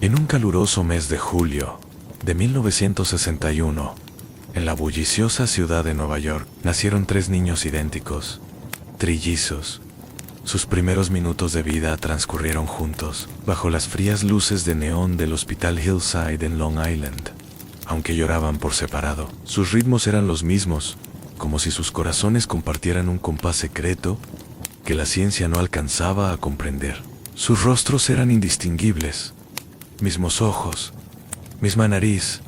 En un caluroso mes de julio de 1961, en la bulliciosa ciudad de Nueva York, nacieron 3 niños idénticos, trillizos. Sus primeros minutos de vida transcurrieron juntos, bajo las frías luces de neón del Hospital Hillside en Long Island. Aunque lloraban por separado, sus ritmos eran los mismos, como si sus corazones compartieran un compás secreto que la ciencia no alcanzaba a comprender. Sus rostros eran indistinguibles, mismos ojos, misma nariz,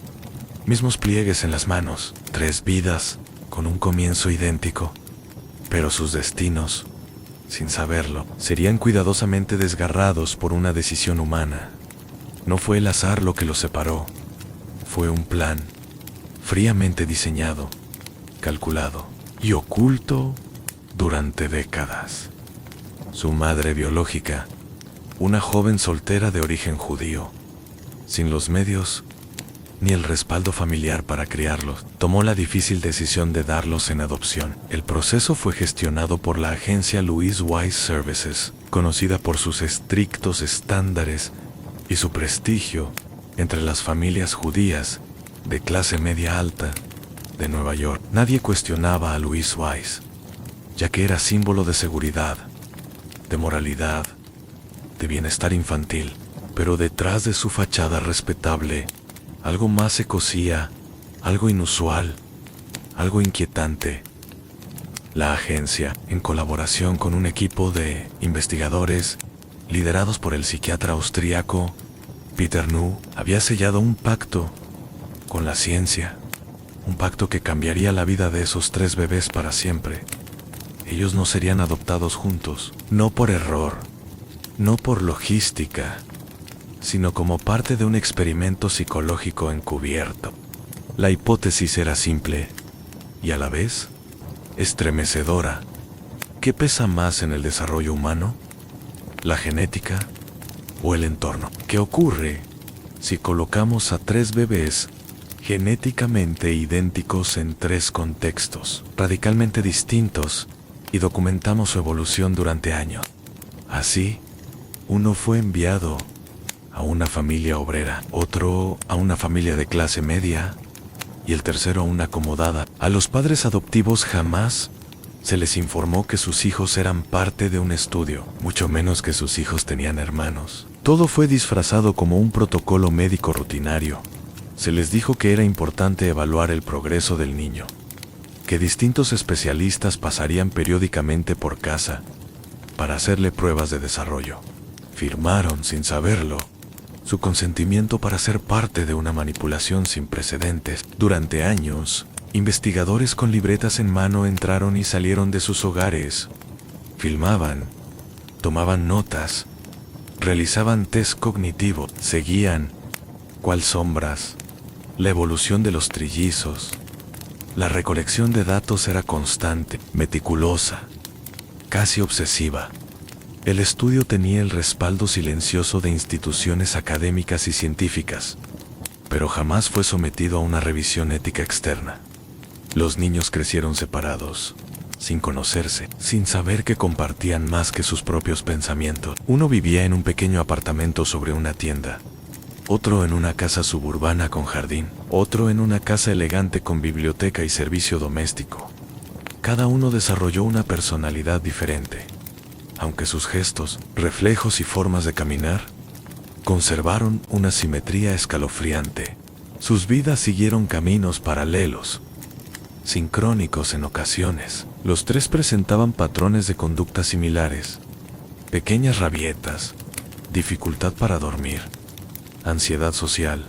mismos pliegues en las manos, 3 vidas con un comienzo idéntico, pero sus destinos, sin saberlo, serían cuidadosamente desgarrados por una decisión humana. No fue el azar lo que los separó, fue un plan, fríamente diseñado, calculado y oculto durante décadas. Su madre biológica, una joven soltera de origen judío, sin los medios ni el respaldo familiar para criarlos, tomó la difícil decisión de darlos en adopción. El proceso fue gestionado por la agencia Louise Wise Services, conocida por sus estrictos estándares y su prestigio entre las familias judías de clase media alta de Nueva York. Nadie cuestionaba a Louise Wise, ya que era símbolo de seguridad, de moralidad, de bienestar infantil, pero detrás de su fachada respetable, algo más se cosía, algo inusual, algo inquietante. La agencia, en colaboración con un equipo de investigadores liderados por el psiquiatra austríaco Peter Nuh, había sellado un pacto con la ciencia, un pacto que cambiaría la vida de esos 3 bebés para siempre. Ellos no serían adoptados juntos, no por error, no por logística, sino como parte de un experimento psicológico encubierto. La hipótesis era simple y a la vez estremecedora. ¿Qué pesa más en el desarrollo humano? ¿La genética o el entorno? ¿Qué ocurre si colocamos a 3 bebés genéticamente idénticos en 3 contextos radicalmente distintos y documentamos su evolución durante años? Así, uno fue enviado a una familia obrera, otro a una familia de clase media y el tercero a una acomodada. A los padres adoptivos jamás se les informó que sus hijos eran parte de un estudio, mucho menos que sus hijos tenían hermanos. Todo fue disfrazado como un protocolo médico rutinario. Se les dijo que era importante evaluar el progreso del niño, que distintos especialistas pasarían periódicamente por casa para hacerle pruebas de desarrollo. Firmaron, sin saberlo, su consentimiento para ser parte de una manipulación sin precedentes. Durante años, investigadores con libretas en mano entraron y salieron de sus hogares, filmaban, tomaban notas, realizaban test cognitivos, seguían, cual sombras, la evolución de los trillizos. La recolección de datos era constante, meticulosa, casi obsesiva. El estudio tenía el respaldo silencioso de instituciones académicas y científicas, pero jamás fue sometido a una revisión ética externa. Los niños crecieron separados, sin conocerse, sin saber que compartían más que sus propios pensamientos. Uno vivía en un pequeño apartamento sobre una tienda, otro en una casa suburbana con jardín, otro en una casa elegante con biblioteca y servicio doméstico. Cada uno desarrolló una personalidad diferente, aunque sus gestos, reflejos y formas de caminar conservaron una simetría escalofriante. Sus vidas siguieron caminos paralelos, sincrónicos en ocasiones. Los 3 presentaban patrones de conducta similares: pequeñas rabietas, dificultad para dormir, ansiedad social.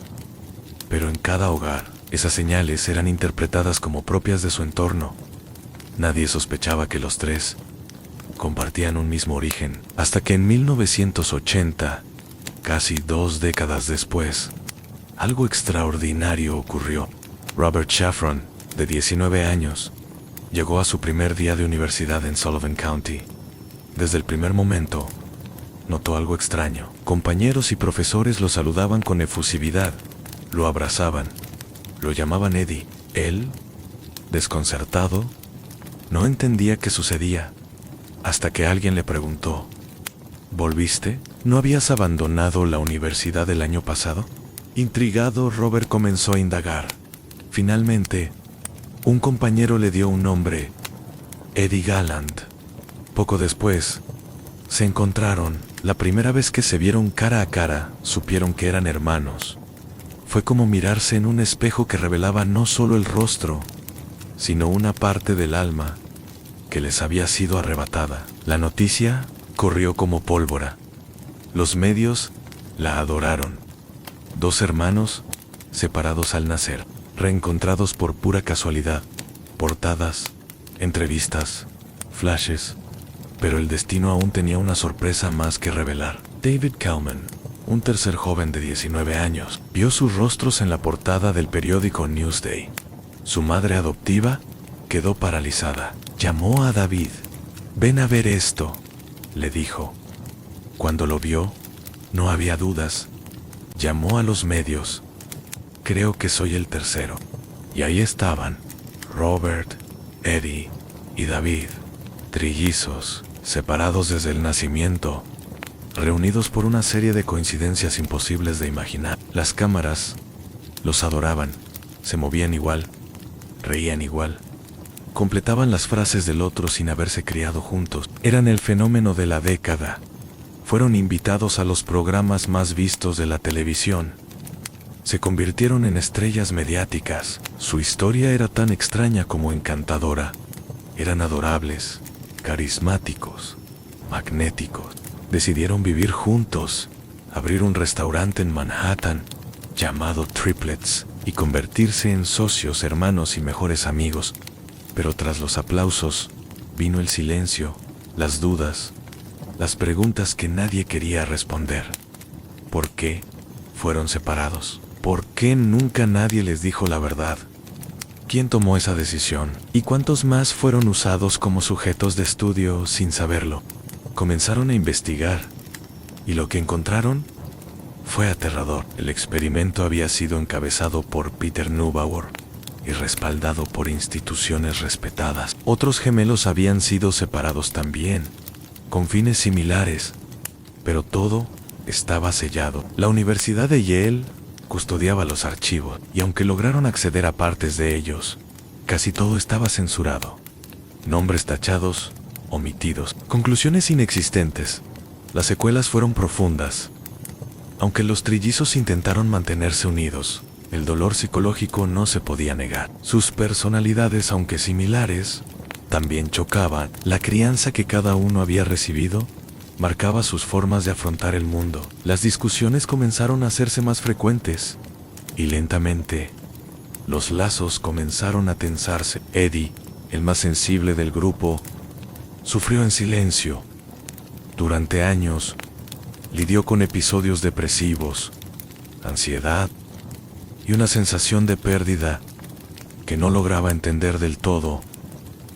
Pero en cada hogar, esas señales eran interpretadas como propias de su entorno. Nadie sospechaba que los 3 compartían un mismo origen, hasta que en 1980, casi 2 décadas después, algo extraordinario ocurrió. Robert Shafron, de 19 años, llegó a su primer día de universidad en Sullivan County. Desde el primer momento, notó algo extraño. Compañeros y profesores lo saludaban con efusividad, lo abrazaban, lo llamaban Eddie. Él, desconcertado, no entendía qué sucedía, hasta que alguien le preguntó: ¿volviste? ¿No habías abandonado la universidad el año pasado? Intrigado, Robert comenzó a indagar. Finalmente, un compañero le dio un nombre: Eddie Gallant. Poco después, se encontraron. La primera vez que se vieron cara a cara, supieron que eran hermanos. Fue como mirarse en un espejo que revelaba no solo el rostro, sino una parte del alma que les había sido arrebatada. La noticia corrió como pólvora. Los medios la adoraron. Dos hermanos, separados al nacer, reencontrados por pura casualidad. Portadas, entrevistas, flashes. Pero el destino aún tenía una sorpresa más que revelar. David Kalman, un tercer joven de 19 años, vio sus rostros en la portada del periódico Newsday. Su madre adoptiva quedó paralizada. Llamó a David. «Ven a ver esto», le dijo. Cuando lo vio, no había dudas. Llamó a los medios. «Creo que soy el tercero». Y ahí estaban, Robert, Eddie y David, trillizos, separados desde el nacimiento, reunidos por una serie de coincidencias imposibles de imaginar. Las cámaras los adoraban, se movían igual, reían igual, completaban las frases del otro sin haberse criado juntos. Eran el fenómeno de la década. Fueron invitados a los programas más vistos de la televisión. Se convirtieron en estrellas mediáticas. Su historia era tan extraña como encantadora. Eran adorables, carismáticos, magnéticos. Decidieron vivir juntos, abrir un restaurante en Manhattan llamado Triplets y convertirse en socios, hermanos y mejores amigos. Pero tras los aplausos vino el silencio, las dudas, las preguntas que nadie quería responder. ¿Por qué fueron separados? ¿Por qué nunca nadie les dijo la verdad? ¿Quién tomó esa decisión? ¿Y cuántos más fueron usados como sujetos de estudio sin saberlo? Comenzaron a investigar, y lo que encontraron fue aterrador. El experimento había sido encabezado por Peter Neubauer y respaldado por instituciones respetadas. Otros gemelos habían sido separados también, con fines similares, pero todo estaba sellado. La Universidad de Yale custodiaba los archivos, y aunque lograron acceder a partes de ellos, casi todo estaba censurado. Nombres tachados, omitidos, conclusiones inexistentes. Las secuelas fueron profundas. Aunque los trillizos intentaron mantenerse unidos, el dolor psicológico no se podía negar. Sus personalidades, aunque similares, también chocaban. La crianza que cada uno había recibido marcaba sus formas de afrontar el mundo. Las discusiones comenzaron a hacerse más frecuentes, y lentamente, los lazos comenzaron a tensarse. Eddie, el más sensible del grupo, sufrió en silencio. Durante años, lidió con episodios depresivos, ansiedad y una sensación de pérdida que no lograba entender del todo.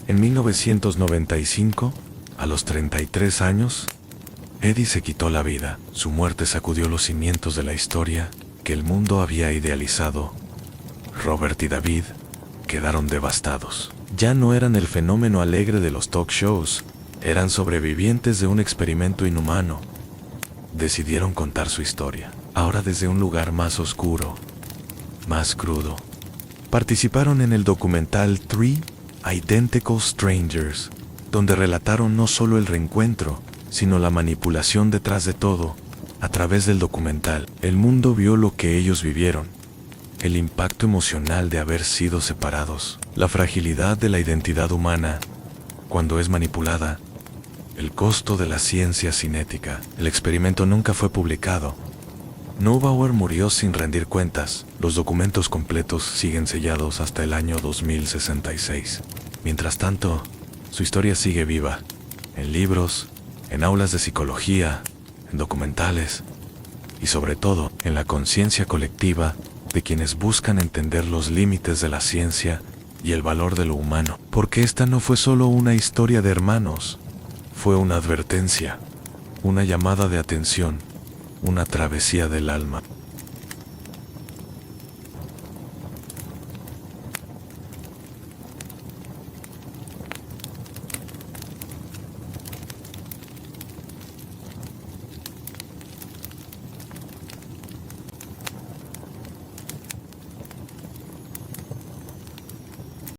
En 1995, a los 33 años, Eddie se quitó la vida. Su muerte sacudió los cimientos de la historia que el mundo había idealizado. Robert y David quedaron devastados. Ya no eran el fenómeno alegre de los talk shows, eran sobrevivientes de un experimento inhumano. Decidieron contar su historia, ahora desde un lugar más oscuro, más crudo. Participaron en el documental Three Identical Strangers, donde relataron no solo el reencuentro, sino la manipulación detrás de todo. A través del documental, el mundo vio lo que ellos vivieron, el impacto emocional de haber sido separados, la fragilidad de la identidad humana cuando es manipulada, el costo de la ciencia cinética. El experimento nunca fue publicado. Neubauer murió sin rendir cuentas. Los documentos completos siguen sellados hasta el año 2066. Mientras tanto, su historia sigue viva, en libros, en aulas de psicología, en documentales y sobre todo en la conciencia colectiva de quienes buscan entender los límites de la ciencia y el valor de lo humano. Porque esta no fue solo una historia de hermanos, fue una advertencia, una llamada de atención, una travesía del alma.